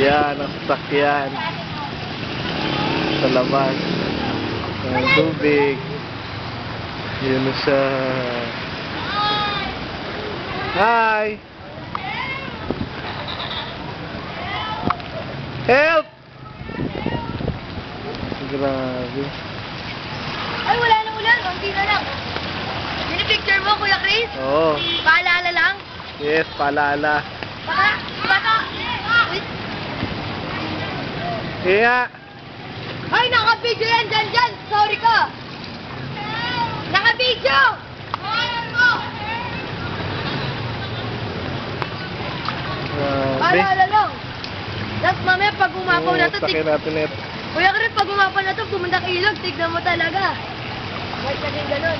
Yan ang sasakyan sa labas ng tubig. Yun na siya. Hi! Help! Grabe. Ay, wala na ulan. Kunti na lang. Picture mo, Kuya Chris? Oo. Paalala lang? Yes, paalala. Baka. Kaya, Ay, naka-video yan dyan. Sorry ka. Naka-video. grabe. Paalala lang. Tapos mamaya pag umapaw na to, sakyan natin ito. Kuya Chris, pag umapaw na to, pumunta ka ilog, tignan mo talaga. Bakit kasing ganun?